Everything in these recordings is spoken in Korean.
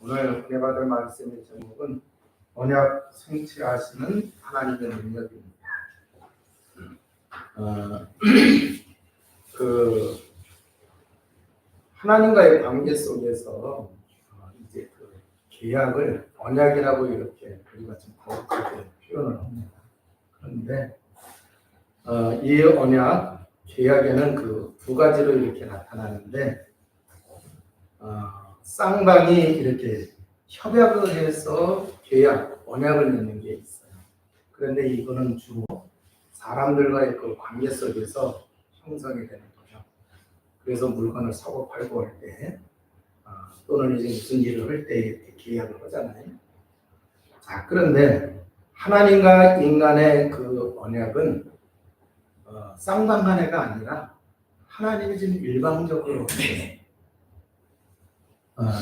오늘 은혜 받을 말씀의 제목은 언약 성취하시는 하나님의 능력입니다. 하나님과의 관계 속에서 이제 그 계약을 언약이라고 이렇게 우리가 좀 거룩하게 표현을 합니다. 그런데 이 언약 계약에는 그 두 가지로 이렇게 나타나는데 쌍방이 이렇게 협약을 해서 계약, 언약을 맺는 게 있어요. 그런데 이거는 주로 사람들과의 그 관계 속에서 형성이 되는 거죠. 그래서 물건을 사고 팔고 할 때, 또는 이제 무슨 일을 할 때 이렇게 계약을 하잖아요. 자, 그런데 하나님과 인간의 그 언약은 쌍방 간의가 아니라 하나님이 지금 일방적으로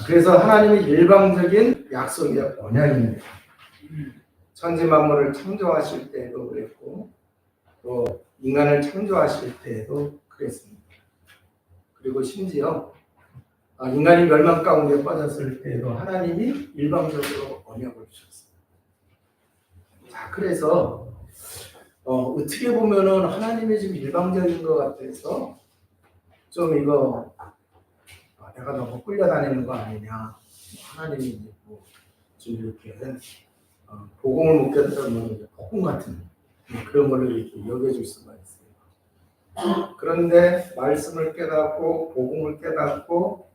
그래서 하나님이 일방적인 약속의 언약입니다. 천지 만물을 창조하실 때에도 그랬고 또 인간을 창조하실 때에도 그랬습니다. 그리고 심지어 인간이 멸망 가운데 빠졌을 때에도 하나님이 일방적으로 언약을 주셨어요. 자, 그래서 어떻게 보면은 하나님이 지금 일방적인 것 같아서 좀 이거 내가 너무 끌려다니는 거 아니냐, 하나님이 지금 이렇게 복음을 못 깨달으면 폭군 같은 그런 걸로 이렇게 여겨질 수가 있어요. 그런데 말씀을 깨닫고 복음을 깨닫고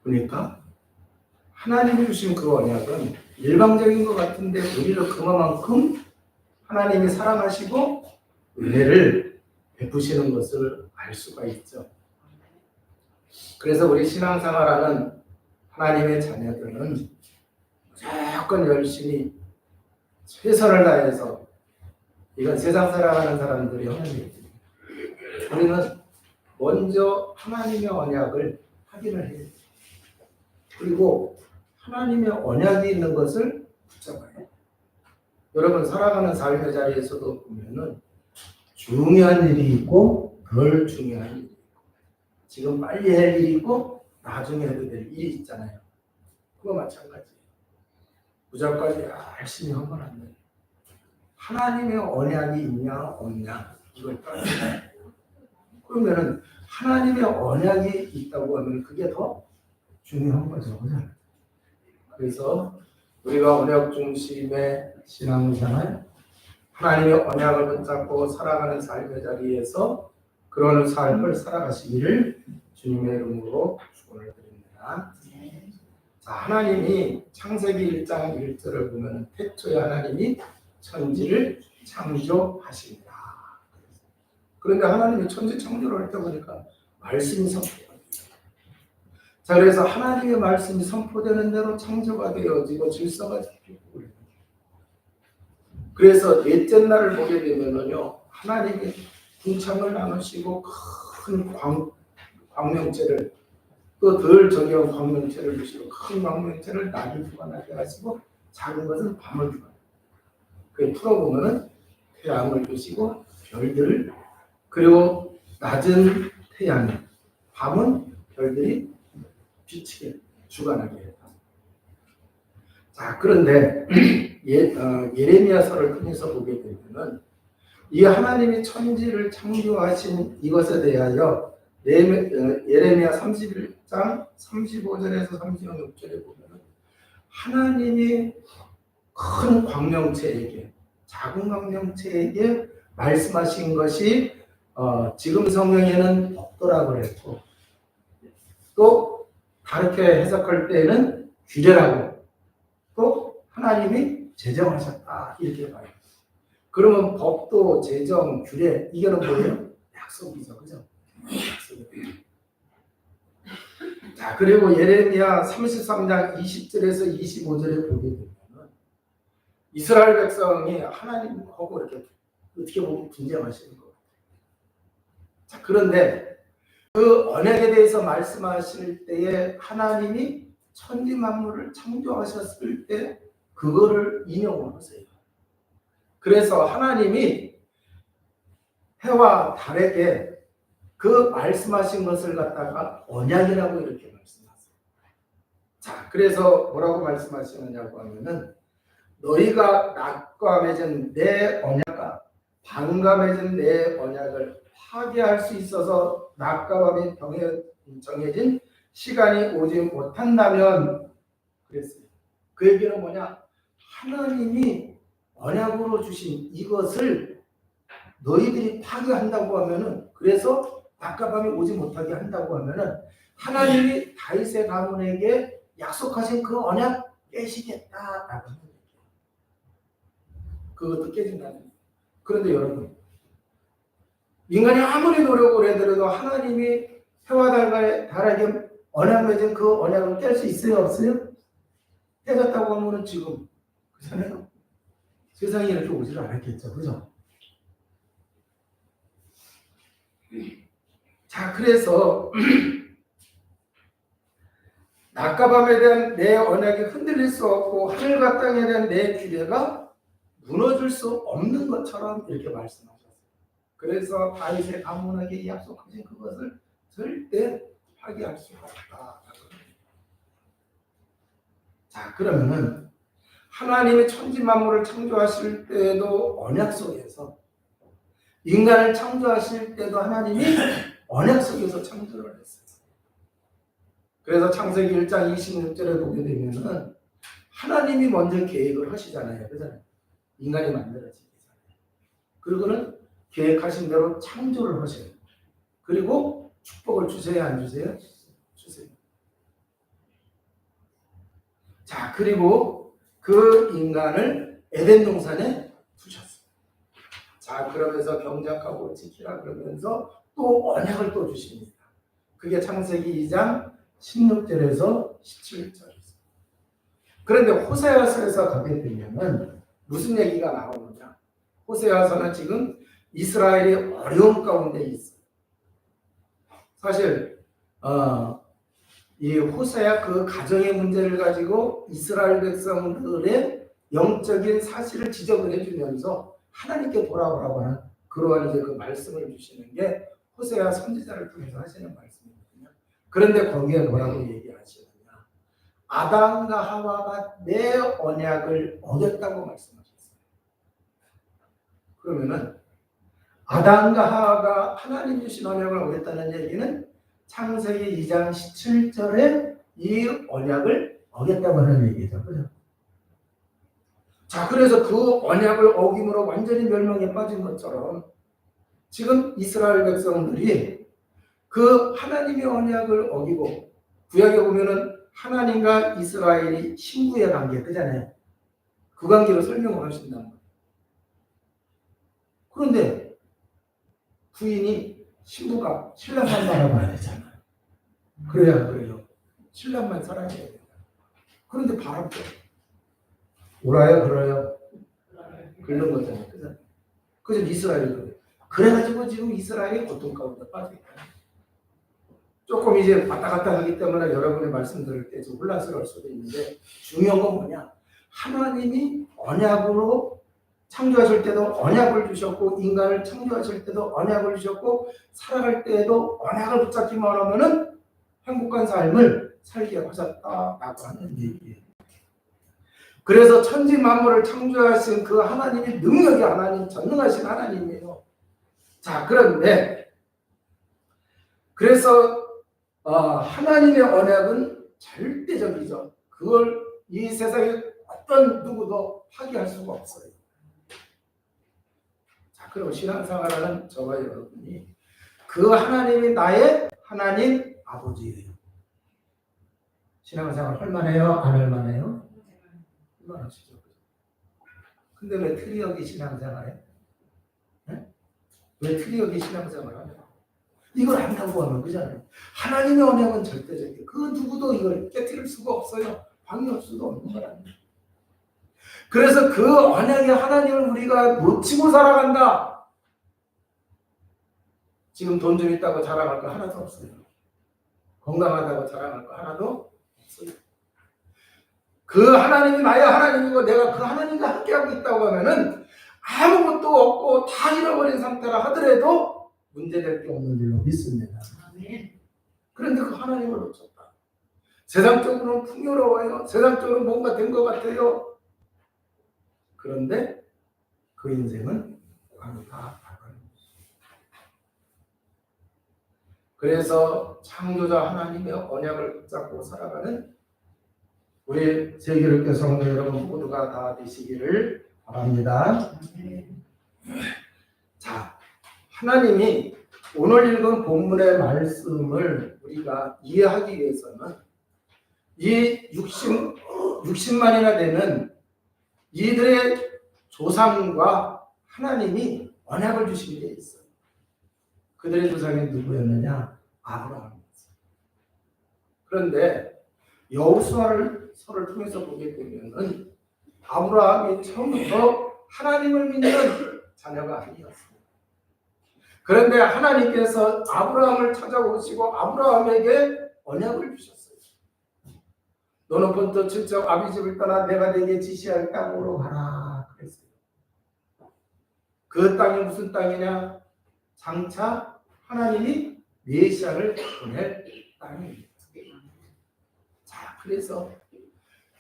보니까 하나님이 주신 그 언약은 일방적인 것 같은데 우리를 그만큼 하나님이 사랑하시고 은혜를 베푸시는 것을 알 수가 있죠. 그래서 우리 신앙생활하는 하나님의 자녀들은 무조건 열심히 최선을 다해서, 이건 세상 살아가는 사람들이 하는 얘기입니다. 우리는 먼저 하나님의 언약을 확인을 해야 돼요. 그리고 하나님의 언약이 있는 것을 붙잡아요. 여러분 살아가는 삶의 자리에서도 보면은 중요한 일이 있고 덜 중요한 일이 있고, 지금 빨리 할 일이 있고 나중에 해도 될 일이 있잖아요. 그거 마찬가지예요. 무조건 열심히 하면 안 돼요. 하나님의 언약이 있냐 없냐 이걸 따져야 돼요. 그러면은 하나님의 언약이 있다고 하면 그게 더 중요한 거죠. 그래서 우리가 언약 중심의 신앙생활, 하나님의 언약을 붙잡고 살아가는 삶의 자리에서 그런 삶을 살아가시기를 주님의 이름으로 축원을 드립니다. 자, 하나님이 창세기 1장 1절을 보면 태초에 하나님이 천지를 창조하십니다. 그런데 하나님이 천지 창조를 할 때 보니까 말씀이 선포가 돼요. 자, 그래서 하나님의 말씀이 선포되는 대로 창조가 되어지고 질서가 잡히고 그래요. 그래서 넷째 날을 보게 되면은요, 하나님이 궁창을 나누시고 큰 광명체를, 또 덜 저기한 광명체를 주시고 큰 광명체를 낮을 주관하게 하시고 작은 것은 밤을 주관하게. 그 풀어보면은 태양을 주시고 별들을, 그리고 낮은 태양이, 밤은 별들이 비치게 주관하게 했다. 자, 그런데 예레미야서를 통해서 보게 되면은 이 하나님이 천지를 창조하신 이것에 대하여 예레미야 31장 35절에서 36절에 보면 하나님이 큰 광명체에게, 작은 광명체에게 말씀하신 것이 지금 성경에는 법도라고 했고, 또 다르게 해석할 때는 규례라고, 또 하나님이 제정하셨다 이렇게 봐요. 그러면 법도, 제정, 규례, 이거는 뭐예요? 약속이죠, 그죠? 약속이에요. 자, 그리고 예레미야 33장 20절에서 25절에 보게 되면 이스라엘 백성이 하나님하고 이렇게 어떻게 보면 분쟁하시는 것 같아요. 자, 그런데 그 언약에 대해서 말씀하실 때에 하나님이 천지 만물을 창조하셨을 때 그거를 인용을 하세요. 그래서 하나님이 해와 달에게 그 말씀하신 것을 갖다가 언약이라고 이렇게 말씀하세요. 자, 그래서 뭐라고 말씀하시느냐고 하면은 너희가 낮과 맺은 내 언약과 밤과 맺은 내 언약을 파괴할 수 있어서 낮과 밤이 정해진 시간이 오지 못한다면 그랬어요. 그 얘기는 뭐냐? 하나님이 언약으로 주신 이것을 너희들이 파괴한다고 하면은, 그래서 낮과 밤이 오지 못하게 한다고 하면은 하나님이 다윗의 가문에게 약속하신 그 언약 깨시겠다라고 하는 얘기예요. 그것도 깨진다는 거예요. 그런데 여러분, 인간이 아무리 노력을 해도 하나님이 해와 달에게 언약 맺은 그 언약을 깰 수 있어요, 없어요? 깨졌다고 하면은 지금 그렇잖아요. 세상에 이렇게 오지를 않았겠죠, 그죠? 자, 그래서 낮과 밤에 대한 내 언약이 흔들릴 수 없고 하늘과 땅에 대한 내 규례가 무너질 수 없는 것처럼 이렇게 말씀하셨어요. 그래서 다윗의 가문에게 약속하신 그것을 절대 파괴할 수가 없다. 자, 그러면은 하나님이 천지 만물을 창조하실 때도 언약 속에서, 인간을 창조하실 때도 하나님이 언약 속에서 창조를 했어요. 그래서 창세기 1장 26절에 보게 되면은 하나님이 먼저 계획을 하시잖아요. 그잖아요. 인간이 만들어지기 전에. 그리고는 계획하신 대로 창조를 하셔요. 그리고 축복을 주세요, 안 주세요? 주세요. 자, 그리고 그 인간을 에덴 동산에 두셨어요. 자, 그러면서 경작하고 지키라 그러면서 또 언약을 또 주십니다. 그게 창세기 2장 16절에서 17절이죠. 그런데 호세아서에서 가게 되면은 무슨 얘기가 나오느냐? 호세아서는 지금 이스라엘이 어려움 가운데 있어요. 사실 이 호세아 그 가정의 문제를 가지고 이스라엘 백성들의 영적인 사실을 지적을 해주면서 하나님께 돌아오라고 하는 그러한 이제 그 말씀을 주시는 게 호세아 선지자를 통해서 하시는 말씀이거든요. 그런데 거기에 뭐라고 얘기하시느냐? 아담과 하와가 내 언약을 어겼다고 말씀하셨어요. 그러면은 아담과 하와가 하나님 주신 언약을 어겼다는 얘기는 창세기 2장 17절에 이 언약을 어겼다고 하는 얘기죠. 그죠? 자, 그래서 그 언약을 어김으로 완전히 멸망에 빠진 것처럼 지금 이스라엘 백성들이 그 하나님의 언약을 어기고, 구약에 보면은 하나님과 이스라엘이 신부의 관계, 그잖아요. 그 관계로 설명을 하신단 말이에요. 그런데 부인이, 신부가 신랑만 바라봐야 되잖아요. 그래야 그래요. 신랑만 사랑해야 돼요. 그런데 바람도 오라요, 그래요? 그런 거잖아요. 그래서 이스라엘이 그래요. 그래가지고 지금 이스라엘이 고통 가운데 빠져있다. 조금 이제 왔다 갔다 하기 때문에 여러분의 말씀 들을 때 좀 혼란스러울 수도 있는데, 중요한 건 뭐냐? 하나님이 언약으로 창조하실 때도 언약을 주셨고, 인간을 창조하실 때도 언약을 주셨고, 살아갈 때에도 언약을 붙잡기만 하면은 행복한 삶을 살게 하셨다라고 하는 얘기예요. 그래서 천지 만물을 창조하신 그 하나님이 능력이 하나님, 전능하신 하나님이에요. 자, 그런데 그래서 하나님의 언약은 절대적이죠. 그걸 이 세상에 어떤 누구도 파괴할 수가 없어요. 자, 그럼 신앙생활하는 저와 여러분이 그 하나님이 나의 하나님 아버지예요. 신앙생활 할만해요? 안 할만해요? 할만하시죠. 근데 왜 트리어기 신앙생활해? 네? 왜 트리어기 신앙생활 하냐? 이걸 안다고 하면 그잖아요. 하나님의 언약은 절대적이에요. 그 누구도 이걸 깨뜨릴 수가 없어요. 방해할 수도 없는 거랍니다. 그래서 그 언약의 하나님을 우리가 놓치고 살아간다. 지금 돈 좀 있다고 자랑할 거 하나도 없어요. 건강하다고 자랑할 거 하나도 없어요. 그 하나님이 나의 하나님이고 내가 그 하나님과 함께하고 있다고 하면은 아무것도 없고 다 잃어버린 상태라 하더라도 문제될 게 없는 줄로 믿습니다. 그런데 그 하나님을 놓쳤다. 세상적으로는 풍요로워요. 세상적으로 뭔가 된 것 같아요. 그런데 그 인생은 다 다른. 그래서 창조자 하나님의 언약을 붙잡고 살아가는 우리 세계교회 성도 여러분 모두가 다 되시기를 바랍니다. 자, 하나님이 오늘 읽은 본문의 말씀을 우리가 이해하기 위해서는 이 60만이나 되는 이들의 조상과 하나님이 언약을 주시게 되어 있어요. 그들의 조상이 누구였느냐? 아브라함이었어요. 그런데 여호수아를 서를 통해서 보게 되면은 아브라함이 처음부터 하나님을 믿는 자녀가 아니었어요. 그런데 하나님께서 아브라함을 찾아오시고 아브라함에게 언약을 주셨어요. 너는 본토 친척 아비 집을 떠나 내가 내게 지시할 땅으로 가라 그랬어요. 그 땅이 무슨 땅이냐? 장차 하나님이 메시아를 보낼 땅입니다. 자, 그래서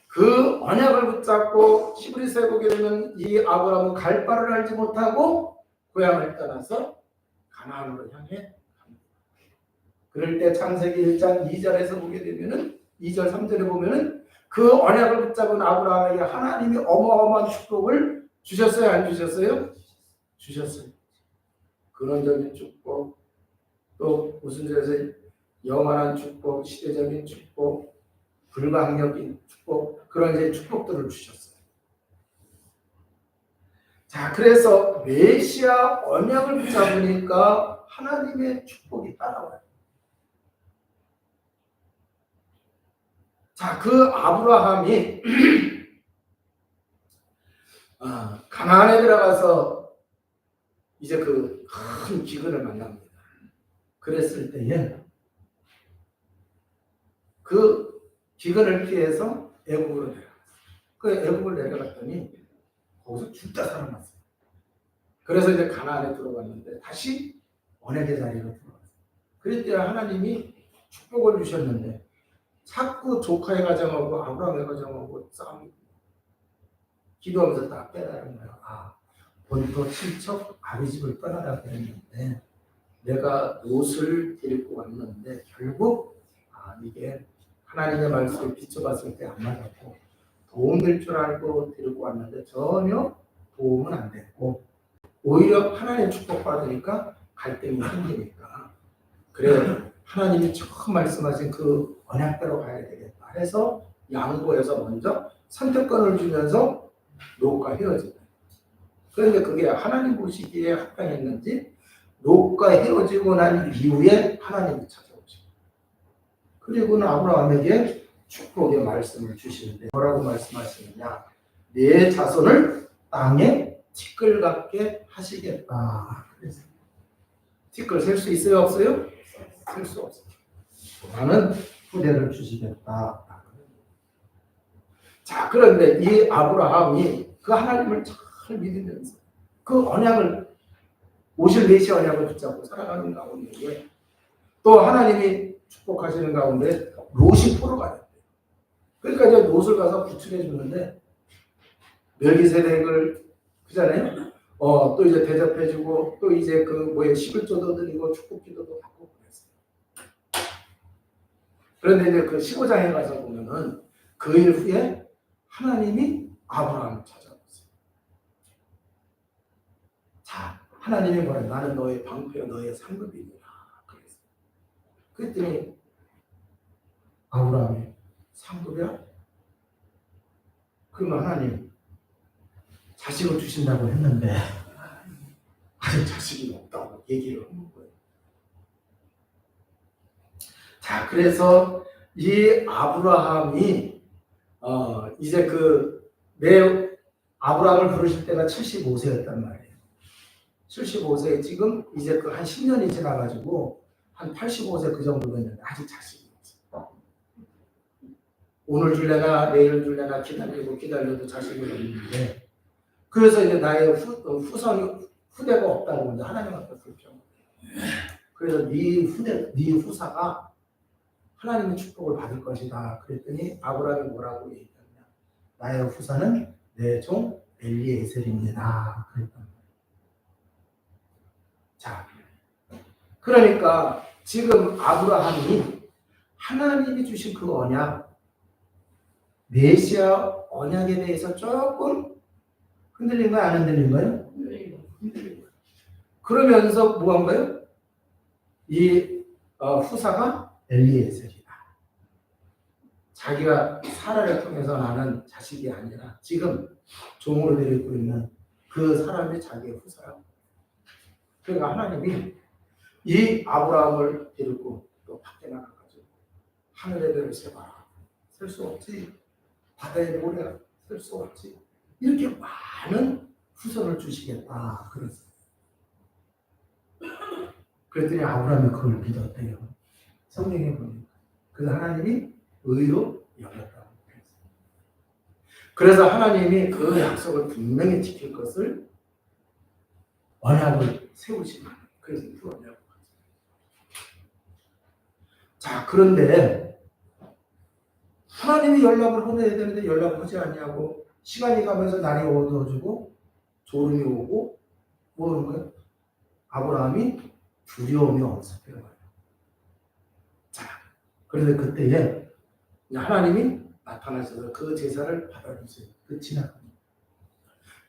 그 언약을 붙잡고 히브리서에 보게 되면 이 아브라함은 갈 바를 알지 못하고 고향을 떠나서 가나안으로 향해 갑니다. 그럴 때 창세기 1장 2절에서 보게 되면은 2절 3절에 보면은 그 언약을 붙잡은 아브라함에게 하나님이 어마어마한 축복을 주셨어요, 안 주셨어요? 주셨어요. 근원적인 축복, 또 무슨 절에서 영원한 축복, 시대적인 축복, 불가항력인 축복, 그런 이제 축복들을 주셨어요. 자, 그래서 메시아 언약을 붙잡으니까 하나님의 축복이 따라와요. 자, 그 아브라함이 가나안에 들어가서 이제 그 큰 기근을 만납니다. 그랬을 때에 그 기근을 피해서 애국으로 내려갔어요. 그 애국을 내려갔더니 거기서 죽다 살아났어요. 그래서 이제 가나안에 들어갔는데 다시 언약의 자리로 들어갔어요. 그때 하나님이 축복을 주셨는데 자꾸 조카의 가정하고 아브라함의 가정하고 싸움이 기도하면서 다 깨달은 거예요. 본토 친척 아비 집을 떠나라 그랬는데 내가 롯을 데리고 왔는데 결국 이게 하나님의 말씀을 비춰봤을 때 안 맞았고 도움될 줄 알고 데리고 왔는데 전혀 도움은 안 됐고 오히려 하나님 축복받으니까 갈등이 생기니까 그래 하나님이 처음 말씀하신 그 언약대로 가야 되겠다 해서 양보해서 먼저 선택권을 주면서 롯과 헤어지다. 그런데 그게 하나님 보시기에 합당했는지 롯과 헤어지고 난 이후에 하나님이 찾아오시고 그리고는 아브라함에게 축복의 말씀을 주시는데 뭐라고 말씀하시느냐? 내 자손을 땅에 티끌 같게 하시겠다. 그래서 티끌 셀 수 있어요? 없어요? 셀 수 없어요. 나는 후대를 주시겠다. 자, 그런데 이 아브라함이 그 하나님을 잘 믿으면서 그 언약을 오실 메시아 언약을 붙잡고 살아가는 가운데 또 하나님이 축복하시는 가운데 롯이 포로가 됐대요. 그러니까 이제 롯을 가서 구출해 주는데 멜기세덱을 그잖아요. 또 이제 대접해주고 또 이제 그 11조도 드리고 축복기도도 받고 그랬어요. 그런데 이제 그 15장에 가서 보면은 그 일 후에 하나님이 아브라함을 찾아왔어요. 자, 하나님이 뭐래? 나는 너의 방패요, 너의 상급이니라. 그랬어요. 그랬더니 아브라함이 상급이야? 그러면 하나님 자식을 주신다고 했는데 아직 자식이 없다고 얘기를 하는 거예요. 자, 그래서 이 아브라함이 이제 내 아브라함을 부르실 때가 75세였단 말이에요. 75세 지금 이제 그 한 10년이 지나가지고 한 85세 그 정도 됐는데 아직 자식이 없어요. 오늘 줄래나 내일 줄래나 기다려도 자식이 없는데 그래서 이제 나의 후대가 없다고 이제 하나님 앞에 불평해요. 그래서 네 후사가 하나님의 축복을 받을 것이다. 그랬더니 아브라함이 뭐라고 얘기했냐? 나의 후사는 내 종 엘리에셀입니다. 그랬단 말이에요. 자, 그러니까 지금 아브라함이 하나님이 주신 그 언약, 메시아 언약에 대해서 조금 흔들린 거야, 안 흔들린 거예요? 흔들린 거예요. 그러면서 뭐 한 거예요? 이 후사가 엘리에셀이다. 자기가 사라를 통해서 나는 자식이 아니라 지금 종으로 데리고 있는 그 사람이 자기의 후사라고. 그러니까 하나님이 이 아브라함을 데리고 또 밖에 나가가지고 하늘의 별을 세봐라. 셀 수 없지. 바다의 모래가 셀 수 없지. 이렇게 많은 후손을 주시겠다. 그랬어요. 그랬더니 아브라함이 그걸 믿었대요. 성경에 보니까. 그래서 하나님이 의로 여겼다고 했어요. 그래서 하나님이 그 약속을 분명히 지킬 것을 언약을 세우시면 그래서 그 언약을 자, 그런데 하나님이 연락을 해야 되는데 연락을 하지 않냐고 시간이 가면서 날이 어두워지고 졸음이 오고 뭐 하는 거예요? 아브라함이 두려움이 엄습해요. 자, 그런데 그때에 하나님이 나타나셔서 그 제사를 받아주세요. 끝이 나갑니다.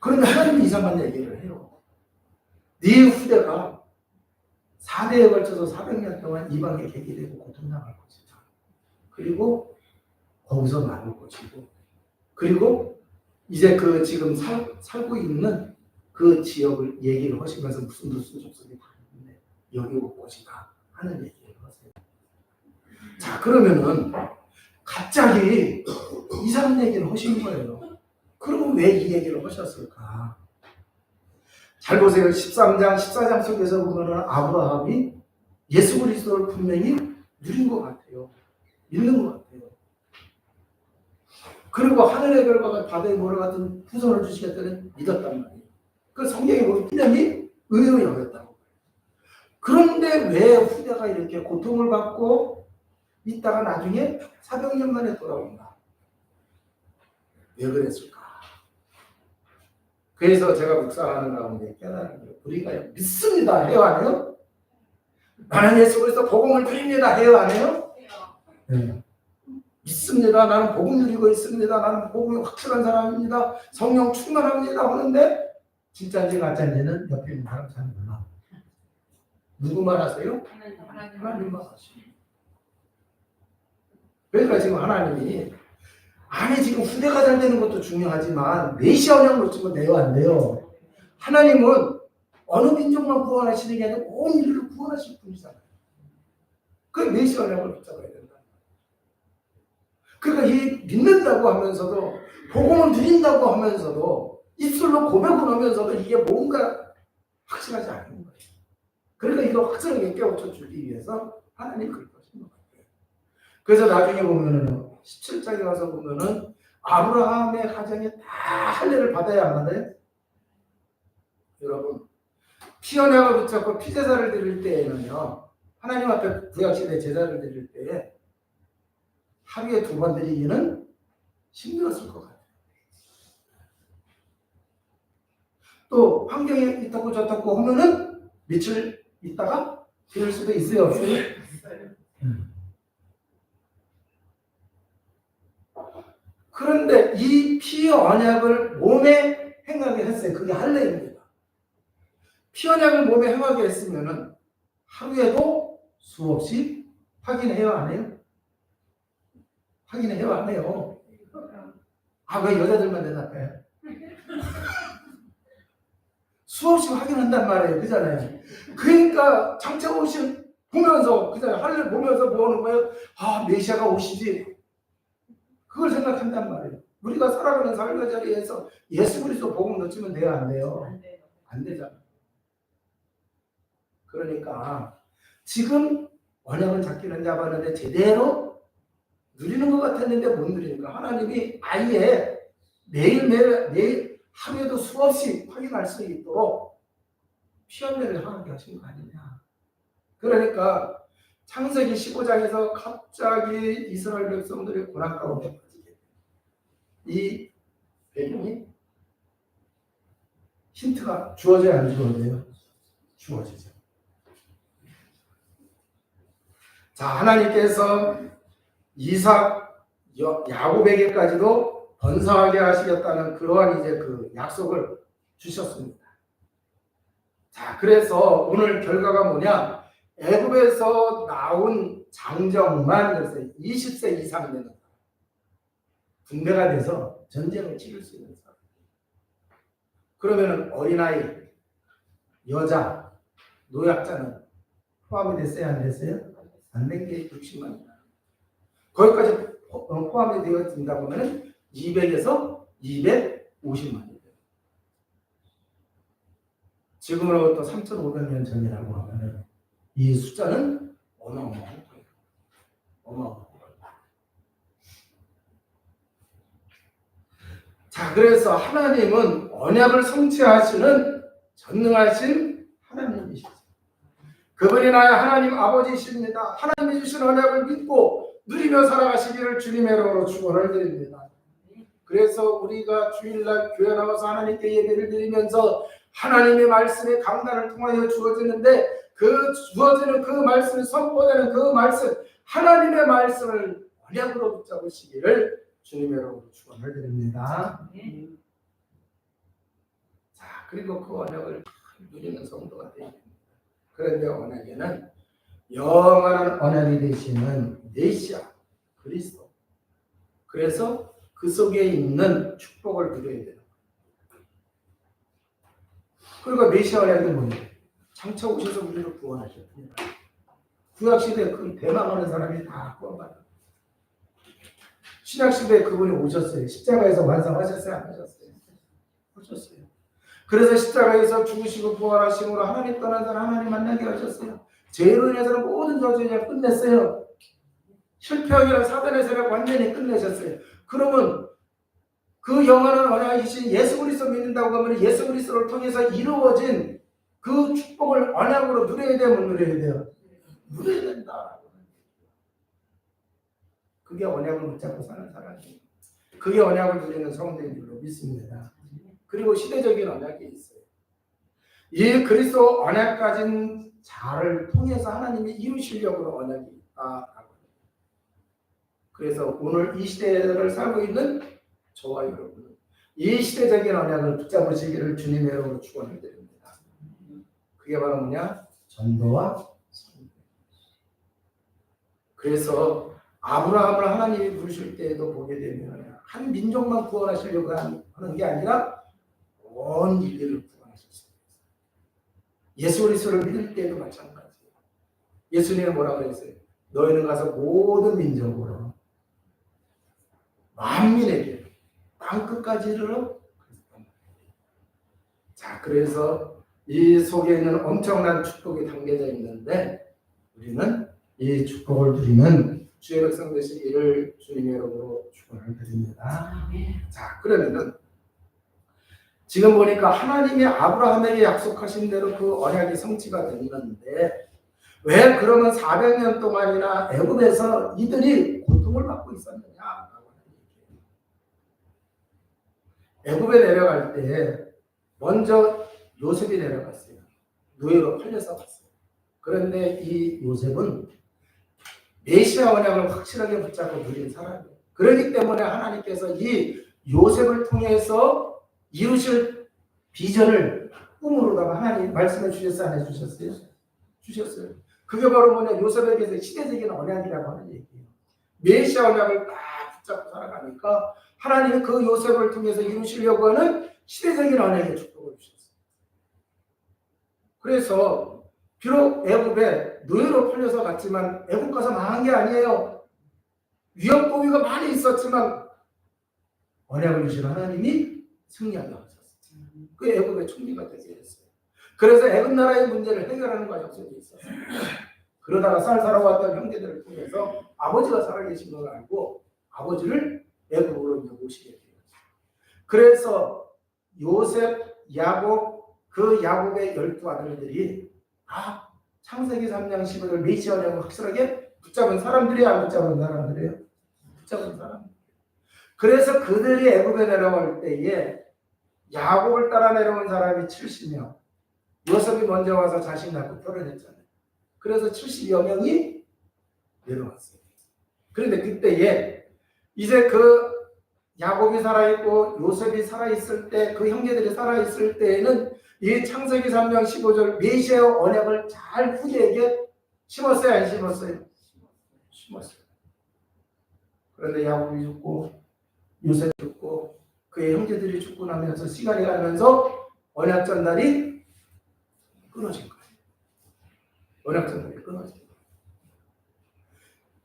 그런데 하나님이 이상한 얘기를 해요. 네 후대가 4대에 걸쳐서 400년 동안 이방의 객이 되고 고통당할 것이다. 그리고 거기서 나올 것이고, 그리고 이제 그 지금 살고 있는 그 지역을 얘기를 하시면서 무슨 족속이 다 있는데 여기 올 것이다 하는 얘기를 하세요. 자, 그러면은 갑자기 이상한 얘기를 하신 거예요. 그러면 왜 이 얘기를 하셨을까? 잘 보세요. 13장, 14장 속에서 보면은 아브라함이 예수 그리스도를 분명히 누린 것 같아요. 믿는 것 같아요. 그리고 하늘의 별과 같은 바다의 모래 같은 후손을 주시겠다는 믿었단 말이에요. 그 성경에 보면 분명히 의로 여겼다고. 그런데 왜 후대가 이렇게 고통을 받고 있다가 나중에 400년 만에 돌아온다? 왜 그랬을까? 그래서 제가 묵상하는 가운데 깨달은 거예요. 우리가 믿습니다 해요, 안 해요? 나는 예수 그리스도 복음을 드립니다 해요, 안 해요? 네. 믿습니다. 나는 복음 누리고 있습니다. 나는 복음이 확실한 사람입니다. 성령 충만합니다 하는데 진짜인지 가짜인지는 옆에 있는 사람 잘 몰라. 누구 말하세요? 하나님 말하시죠. 그러니까 지금 하나님이 아니 지금 후대가 잘 되는 것도 중요하지만 메시아 언약 놓치면 돼요, 안 돼요? 하나님은 어느 민족만 구원하시는 게 아니라 온 인류를 구원하실 분이잖아요. 그 메시아 언약을 붙잡아야 된다. 그러니까 이 믿는다고 하면서도 복음을 드린다고 하면서도 입술로 고백을 하면서도 이게 뭔가 확실하지 않은 거예요. 그러니까 이거 확실하게 깨우쳐 주기 위해서 하나님 그렇게 하신 것 같아요. 그래서 나중에 보면은 17장에 가서 보면은 아브라함의 가정에 다 할례를 받아야 안 받아요? 여러분 피 언약을 붙잡고 피제사를 드릴 때에는요 하나님 앞에 구약시대 제사를 드릴 때에 하루에 2번 드리기는 힘들었을 것 같아요. 또 환경이 있다고 저렇다고 하면은 며칠 있다가 드릴 수도 있어요, 없어요? 그런데 이 피 언약을 몸에 행하게 했어요. 그게 할례입니다. 피 언약을 몸에 행하게 했으면은 하루에도 수없이 확인해요, 안 해요? 확인해요, 안 해요? 아, 왜 여자들만 대답해? 수없이 확인한단 말이에요. 그잖아요. 그러니까 장차 오신 보면서 그잖아요. 할례 보면서 뭐 하는 거예요? 아, 메시아가 오시지. 그걸 생각한단 말이에요. 우리가 살아가는 삶의 자리에서 예수 그리스도 복음 놓치면 돼요, 안 돼요? 안 되잖아요. 그러니까 지금 언약을 잡기는 잡았는데 제대로 누리는 것 같았는데 못 누리니까 하나님이 아예 매일 하루에도 수없이 확인할 수 있도록 피언례를 하게 하신 거 아니냐. 그러니까 창세기 15장에서 갑자기 이스라엘 백성들이 고난 가운데 빠지게 돼요. 이 배경이 힌트가 주어져야 안 주어져요? 주어지죠. 자, 하나님께서 이삭, 야곱에게까지도 번성하게 하시겠다는 그러한 이제 그 약속을 주셨습니다. 자, 그래서 오늘 결과가 뭐냐? 애굽에서 나온 장정만 그래서 20세 이상 되는 군대가 돼서 전쟁을 치를 수 있는 사람. 그러면은 어린아이, 여자, 노약자는 포함이 됐어요? 안 됐어요? 안 된 게 60만이다. 거기까지 포함이 되어진다 보면은 200에서 250만이 돼요. 지금으로부터 3,500년 전이라고 하면은 이 숫자는 어마어마한 거예요. 어마어마한 거예요. 자, 그래서 하나님은 언약을 성취하시는 전능하신 하나님이시죠. 그분이 나의 하나님 아버지이십니다. 하나님이 주신 언약을 믿고 누리며 살아가시기를 주님의 이름으로 축원을 드립니다. 그래서 우리가 주일날 교회 나와서 하나님께 예배를 드리면서 하나님의 말씀의 강단을 통하여 주어지는데 그 주어지는 그 말씀이 선포되는 그 말씀, 하나님의 말씀을 언약으로 붙잡으시기를 주님의 이름으로 축원을 드립니다. 자, 그리고 그 언약을 누리는 성도가 되어야 됩니다. 그런데 언약에는 영원한 언약이 되시는 메시아 그리스도, 그래서 그 속에 있는 축복을 누려야 돼요. 그리고 메시아 언약이 뭐예요? 장차 오셔서 우리를 구원하셨습니다. 구약시대에 그 대망하는 사람이 다 구원받아요. 신약시대에 그분이 오셨어요. 십자가에서 완성하셨어요? 안 하셨어요? 하셨어요. 그래서 십자가에서 죽으시고 부활하심으로 하나님 떠난 사람 하나님 만나게 하셨어요. 죄로 인해서는 모든 저주를 끝냈어요. 실패하기랑 사단의 세력 완전히 끝내셨어요. 그러면 그 영원한 언약이신 예수 그리스도 믿는다고 하면 예수 그리스도를 통해서 이루어진 그 축복을 언약으로 누려야 돼요? 못 누려야 돼요? 누려야 된다. 그게 언약을 붙잡고 사는 사람이에요. 그게 언약을 누리는 성도인 줄로 믿습니다. 그리고 시대적인 언약이 있어요. 이 그리스도 언약 가진 자를 통해서 하나님이 이루시려고 언약이 있다라고. 그래서 오늘 이 시대를 살고 있는 저와 여러분은 이 시대적인 언약을 붙잡으시기를 주님의 이름으로 축원을 드립니다. 그게 바로 뭐냐? 전도와 선교. 그래서 아브라함을 하나님이 부르실 때에도 보게 되면 한 민족만 구원하시려고 하는 게 아니라 온 인류를 구원하셨습니다. 예수 그리스도를 믿을 때도 마찬가지예요. 예수님은 뭐라고 그랬어요? 너희는 가서 모든 민족으로 만민에게 땅끝까지 이르러. 자, 그래서 이 속에 있는 엄청난 축복이 담겨져 있는데 우리는 이 축복을 누리는 주의 백성 되시기를 주님의 이름으로 축원을 드립니다. 자, 그러면은 지금 보니까 하나님이 아브라함에게 약속하신 대로 그 언약이 성취가 됐는데 왜 그러면 400년 동안이나 애굽에서 이들이 고통을 받고 있었느냐? 애굽에 내려갈 때 먼저 요셉이 내려갔어요. 노예로 팔려서 갔어요. 그런데 이 요셉은 메시아 언약을 확실하게 붙잡고 누린 사람이에요. 그렇기 때문에 하나님께서 이 요셉을 통해서 이루실 비전을 꿈으로다가 하나님 말씀해 주셨어요? 안 해주셨어요? 주셨어요. 그게 바로 뭐냐? 요셉에게서 시대적인 언약이라고 하는 얘기예요. 메시아 언약을 딱 붙잡고 살아가니까 하나님이 그 요셉을 통해서 이루시려고 하는 시대적인 언약의 축복을 주셨어요. 그래서 비록 애굽에 노예로 풀려서 갔지만 애굽 가서 망한 게 아니에요. 위험 고비가 많이 있었지만 언약을 주신 하나님이 승리하게 하셨어요. 그 애굽의 총리가 되게 했어요. 그래서 애굽 나라의 문제를 해결하는 과정 속에 있었어요. 그러다가 쌀 사러 왔던 형제들을 통해서 아버지가 살아계신 걸 알고 아버지를 애굽으로 모시게 돼요. 그래서 요셉, 야곱, 그 야곱의 12 아들들이 다 창세기 3장 15절 메시아 언약을 확실하게 붙잡은 사람들이 안 붙잡은 사람들이에요. 붙잡은 사람. 그래서 그들이 애굽에 내려갈 때에 야곱을 따라 내려온 사람이 70명. 요셉이 먼저 와서 자식 낳고 결혼했잖아요. 그래서 70여 명이 내려왔어요. 그런데 그때에 이제 그 야곱이 살아있고 요셉이 살아있을 때, 그 형제들이 살아있을 때에는 이 창세기 3장 15절 메시아의 언약을 잘 후대에게 심었어요, 안 심었어요? 심었어요. 그런데 야곱이 죽고 요셉이 죽고 그의 형제들이 죽고 나면서 시간이 가면서 언약 전달이 끊어진 거예요. 언약 전달이 끊어진 거예요.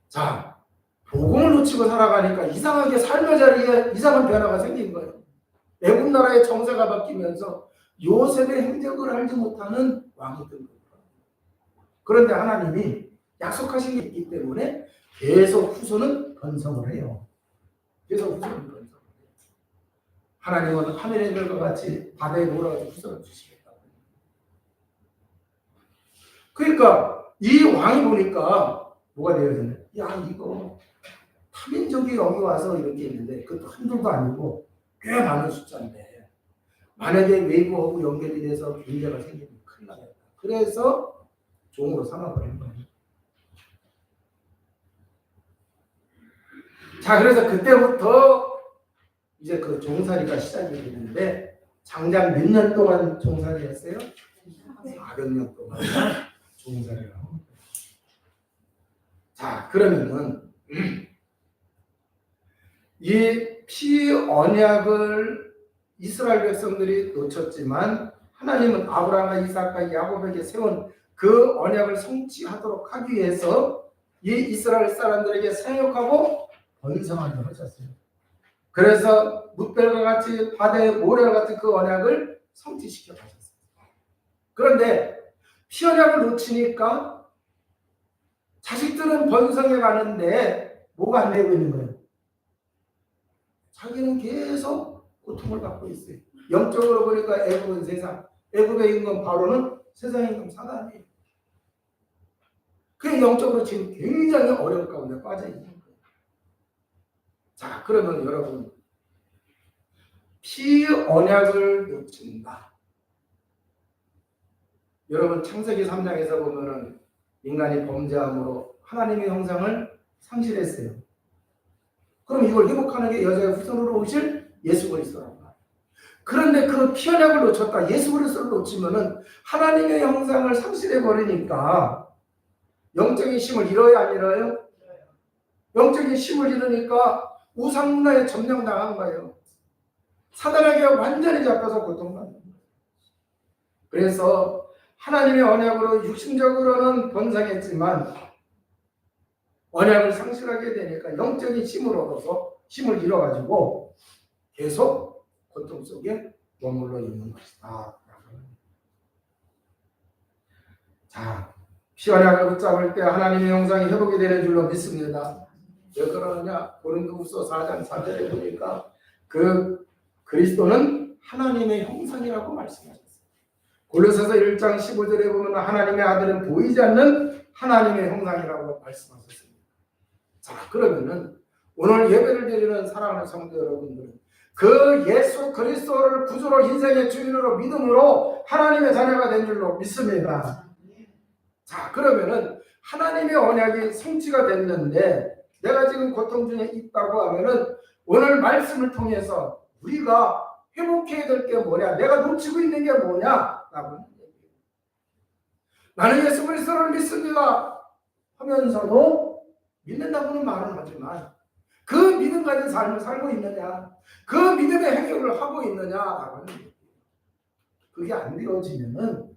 자, 복음을 놓치고 살아가니까 이상하게 삶의 자리에 이상한 변화가 생긴 거예요. 애굽 나라의 정세가 바뀌면서 요셉의 행적을 알지 못하는 왕이 된 거예요. 그런데 하나님이 약속하신 게 있기 때문에 계속 후손은 번성을 해요. 계속 후손은 번성을 해요. 하나님은 하늘의 별과 같이 바다에 몰아가지고 후손을 주시겠다고. 그러니까 이 왕이 보니까 뭐가 되어졌냐? 야, 이거 타민족이 여기 와서 이렇게 있는데 그것도 한둘도 아니고 꽤 많은 숫자인데 만약에 외부하고 연결이 돼서 문제가 생기면 큰일 나겠다. 그래서 종으로 삼아버린 거예요. 자, 그래서 그때부터 이제 그 종살이가 시작이 되는데 장장 몇 년 동안 종살이했어요? 400년 동안 종살이를 하고. 자, 그러면은 이 피 언약을 이스라엘 백성들이 놓쳤지만 하나님은 아브라함과 이삭과 야곱에게 세운 그 언약을 성취하도록 하기 위해서 이 이스라엘 사람들에게 생육하고 번성하게 하셨어요. 그래서 뭇별과 같이 바다의 모래와 같은 그 언약을 성취시켜 가셨어요. 그런데 피 언약을 놓치니까 자식들은 번성해 가는데 뭐가 안 되고 있는 거예요? 자기는 계속 고통을 받고 있어요. 영적으로 보니까 애굽은 세상, 애굽의 임금 바로는 세상의 임금 사단이에요. 그 영적으로 지금 굉장히 어려운 가운데 빠져 있는 거예요. 자, 그러면 여러분, 피 언약을 놓친다. 여러분 창세기 3장에서 보면은 인간이 범죄함으로 하나님의 형상을 상실했어요. 그럼 이걸 회복하는 게 여자의 후손으로 오실 예수 그리스도란 말이에요. 그런데 그 피 언약을 놓쳤다. 예수 그리스도를 놓치면은 하나님의 형상을 상실해 버리니까 영적인 힘을 잃어야 안 잃어요? 영적인 힘을 잃으니까 우상 문화에 점령당한 거예요. 사단에게 완전히 잡혀서 고통받는 거예요. 그래서 하나님의 언약으로 육신적으로는 번성했지만 언약을 상실하게 되니까 영적인 힘을 얻어서 힘을 잃어가지고 계속 고통 속에 머물러 있는 것이다. 자, 피 언약을 붙잡을 때 하나님의 형상이 회복이 되는 줄로 믿습니다. 왜 그러느냐? 고린도후서 4장 4절에 보니까 그 그리스도는 하나님의 형상이라고 말씀하셨어요. 골로새서 1장 15절에 보면 하나님의 아들은 보이지 않는 하나님의 형상이라고 말씀하셨습니다. 자, 그러면은 오늘 예배를 드리는 사랑하는 성도 여러분들은 그 예수 그리스도를 구주로 인생의 주인으로 믿음으로 하나님의 자녀가 된 줄로 믿습니다. 자, 그러면은 하나님의 언약이 성취가 됐는데 내가 지금 고통 중에 있다고 하면은 오늘 말씀을 통해서 우리가 회복해야 될 게 뭐냐, 내가 놓치고 있는 게 뭐냐 라고 나는 예수 그리스도를 믿습니다 하면서도 믿는다고는 말은 하지만 그 믿음 가진 삶을 살고 있느냐, 그 믿음의 행위를 하고 있느냐라고 하는 거예요. 그게 안 되어지면은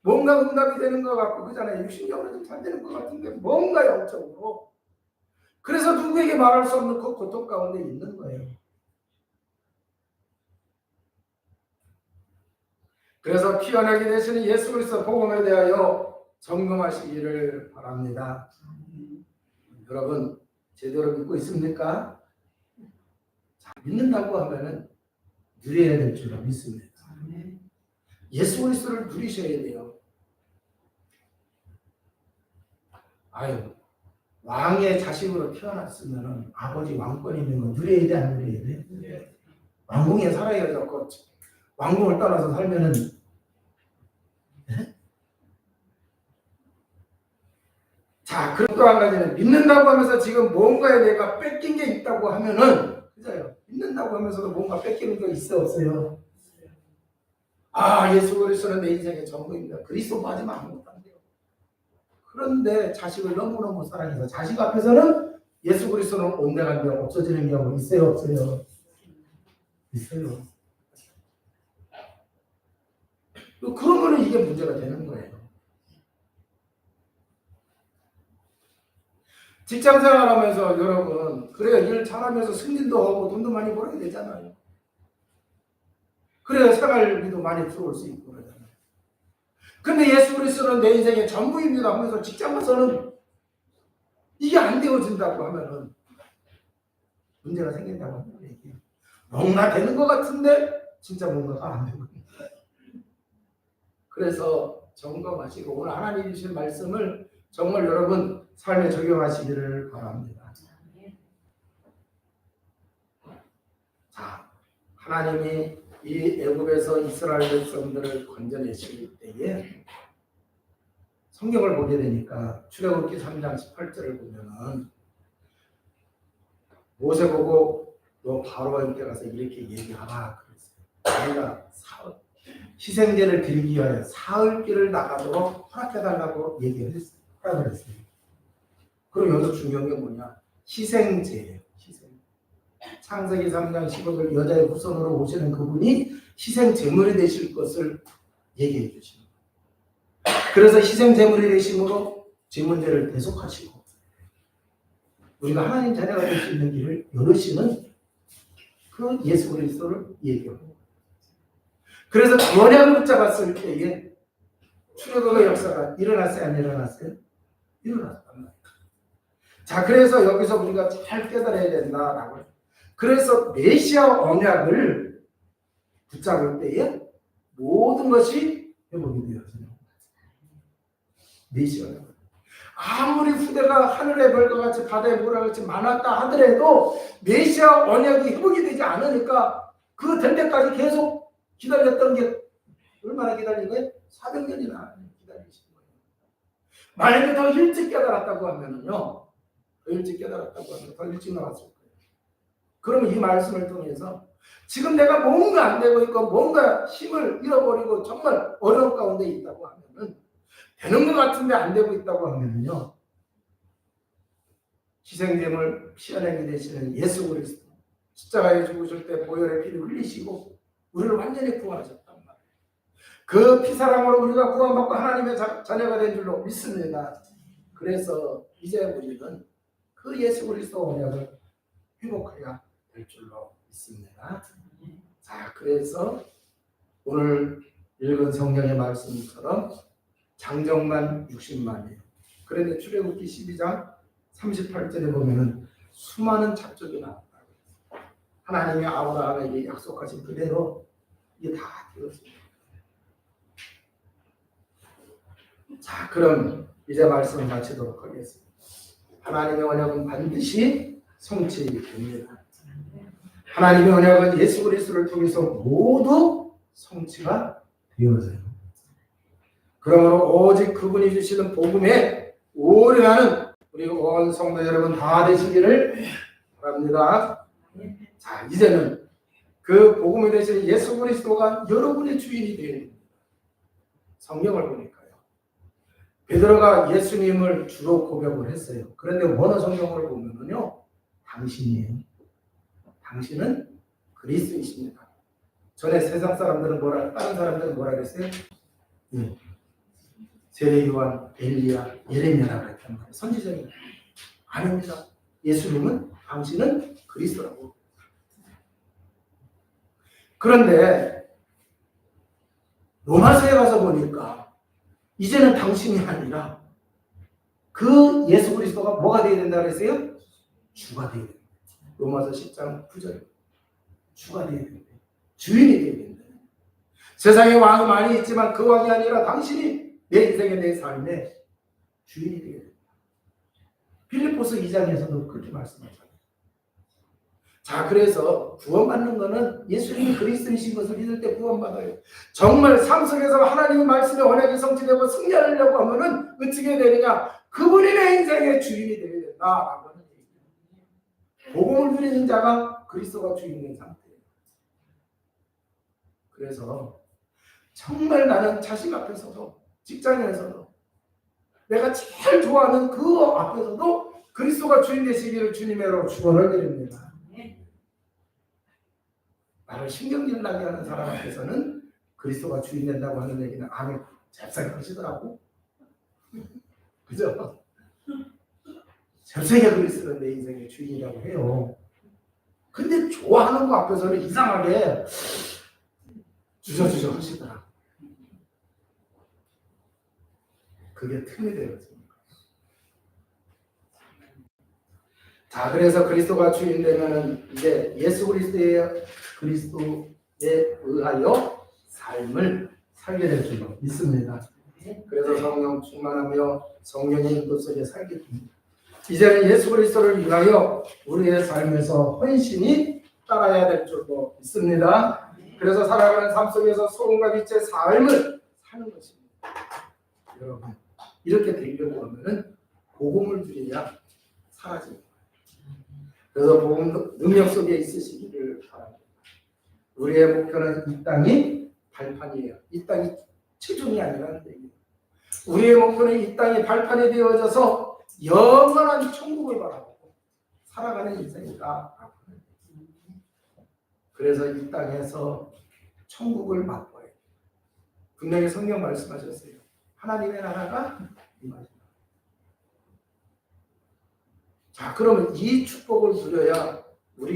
뭔가 응답이 되는 것 같고 그잖아요. 육신적으로 좀 잘 되는 것 같은데 뭔가 영적으로, 그래서 누구에게 말할 수 없는 그 고통 가운데 있는 거예요. 그래서 피 언약이 되시는 예수 그리스도 복음에 대하여 점검하시기를 바랍니다. 여러분 제대로 믿고 있습니까? 자, 믿는다고 하면은 누려야 될 줄로 믿습니다. 예수 그리스도를 누리셔야 돼요. 아유, 왕의 자식으로 태어났으면 아버지 왕권 있는 건 누려야 돼, 안 누려야 돼? 네. 왕궁에 살아야 되고 왕궁을 떠나서 살면은 네? 자, 그리고 또 한 가지는 믿는다고 하면서 지금 뭔가에 내가 뺏긴 게 있다고 하면은 그죠? 믿는다고 하면서도 뭔가 뺏기는 게 있어 없어요? 아, 예수 그리스도는 내 인생의 전부입니다. 그리스도 빠지면 아무것도 안 돼요. 그런데 자식을 너무너무 사랑해서 자식 앞에서는 예수 그리스도는 온데간데 없어지는 경우 있어요 없어요? 있어요. 그러면은 이게 문제가 되는 거예요. 직장 생활하면서 여러분 그래야 일 잘하면서 승진도 하고 돈도 많이 벌어야 되잖아요. 그래야 생활비도 많이 들어올 수 있고 그러잖아요. 근데 예수 그리스도는 내 인생의 전부입니다 하면서 직장 가서는 이게 안 되어진다고 하면은 문제가 생긴다고 하는 얘기예요. 뭔가 되는 것 같은데 진짜 뭔가가 안 되고. 그래서 점검하시고 오늘 하나님이 주신 말씀을 정말 여러분 삶에 적용하시기를 바랍니다. 자, 하나님이 이 애굽에서 이스라엘 백성들을 건져내실 때에 성경을 보게 되니까 출애굽기 3장 18절을 보면은 모세 보고 너 바로한테 가서 이렇게 얘기하라 그랬어요. 내가 희생제를 드리기 위하여 사흘길을 나가도록 허락해달라고 얘기를 했어요. 허락을 했어요. 그럼 여기서 중요한 게 뭐냐? 희생제예요. 희생. 창세기 3장 15절 여자의 후손으로 오시는 그분이 희생제물이 되실 것을 얘기해 주시는 거예요. 그래서 희생제물이 되심으로 죄 문제를 대속하시고 우리가 하나님 자녀가 될 수 있는 길을 열으시는 그 예수 그리스도를 얘기합니다. 그래서 언약을 붙잡았을 때에 출애굽의 역사가 일어났어요, 안 일어났어요? 일어났단 말이에요. 자, 그래서 여기서 우리가 잘 깨달아야 된다라고 해요. 그래서 메시아 언약을 붙잡을 때에 모든 것이 회복이 되어져요. 메시아 언약. 아무리 후대가 하늘의 별과 같이 바다의 물과 같이 많았다 하더라도 메시아 언약이 회복이 되지 않으니까 그 될 때까지 계속 기다렸던 게 얼마나 기다린 거예요? 400년이나 기다리신 거예요. 만약에 더 일찍 깨달았다고 하면은요, 더 일찍 깨달았다고 하면 더 일찍 나왔을 거예요. 그러면 이 말씀을 통해서 지금 내가 뭔가 안 되고 있고 뭔가 힘을 잃어버리고 정말 어려운 가운데 있다고 하면은 되는 것 같은데 안 되고 있다고 하면요, 희생제물 피어내게 되시는 예수 그리스도 십자가에 죽으실 때 보혈의 피를 흘리시고 우리를 완전히 구원하셨단 말이에요. 그 피사랑으로 우리가 구원받고 하나님의 자녀가 된 줄로 믿습니다. 그래서 이제 우리는 그 예수 그리스도 언약을 회복해야 될 줄로 믿습니다. 자, 그래서 오늘 읽은 성경의 말씀처럼 장정만 60만이에요. 그런데 출애굽기 12장 38절에 보면은 수많은 잡족이 나왔다고 했어요. 하나님이 아브라함에게 약속하신 그대로 이게 다 되었습니다. 자, 그럼 이제 말씀 마치도록 하겠습니다. 하나님의 언약은 반드시 성취됩니다. 하나님의 언약은 예수 그리스도를 통해서 모두 성취가 되어져요. 그러므로 오직 그분이 주시는 복음에 오래가는 우리 온 성도 여러분 다 되시기를 바랍니다. 자, 이제는 그 복음이 되시는 예수 그리스도가 여러분의 주인이 되어야 됩니다. 성경을 보니까요. 베드로가 예수님을 주로 고백을 했어요. 그런데 원어 성경을 보면은요, 당신이에요. 당신은 그리스도이십니다. 전에 세상 사람들은 다른 사람들은 뭐라 그랬어요? 네. 세례 요한, 엘리야, 예레미야라고 했단 말이에요. 선지자입니다. 아닙니다. 예수님은 당신은 그리스도라고. 그런데 로마서에 가서 보니까 이제는 당신이 아니라 그 예수 그리스도가 뭐가 되어야 된다고 했어요? 주가 되어야 된다. 로마서 10장 9절. 주가 되어야 된다. 주인이 되어야 된다. 세상에 왕이 많이 있지만 그 왕이 아니라 당신이 내 인생의 내 삶의 주인이 되어야 된다. 빌립보서 2장에서도 그렇게 말씀하셨어요. 자, 그래서 구원받는 거는 예수님이 그리스도이신 것을 믿을 때 구원받아요. 정말 삶 속에서 하나님의 말씀의 언약이 성취되고 승리하려고 하면은 어떻게 되느냐? 그분이 내 인생의 주인이 되어야 된다라고 하는 얘기예요. 복음을 누리는 자가 그리스도가 주인인 상태예요. 그래서 정말 나는 자식 앞에서도 직장에서도 내가 제일 좋아하는 그 앞에서도 그리스도가 주인 되시기를 주님으로 축원을 드립니다. 나를 신경질 나게 하는 사람 앞에서는 그리스도가 주인 된다고 하는 얘기는 아멘 잽싸게 하시더라고. 그죠? 잽싸게 그리스도는 내 인생의 주인이라고 해요. 근데 좋아하는 거 앞에서는 이상하게 주저주저 하시더라. 그게 틈이 되거든요. 자, 그래서 그리스도가 주인 되면은 이제 예수 그리스도에 의하여 삶을 살게 될 줄 믿습니다. 그래서 성령 충만하며 성령의 인도 속에 살게 됩니다. 이제는 예수 그리스도를 위하여 우리의 삶에서 헌신이 따라야 될 줄도 믿습니다. 그래서 살아가는 삶 속에서 소금과 빛의 삶을 사는 것입니다. 여러분, 이렇게 되려고 하면은 복음을 누려야 사라집니다. 그래서 복음 능력 속에 있으시기를 바랍니다. 우리의 목표는 이 땅이 발판이에요. 이 땅이 최종이 아니라는 얘기예요. 우리의 목표는 이 땅이 발판이 되어져서 영원한 천국을 바라보고 살아가는 인생이다. 그래서 이 땅에서 천국을 맛보아야 돼요. 분명히 성경 말씀하셨어요. 하나님의 나라가 임하신다. 자, 그러면 이 축복을 누려야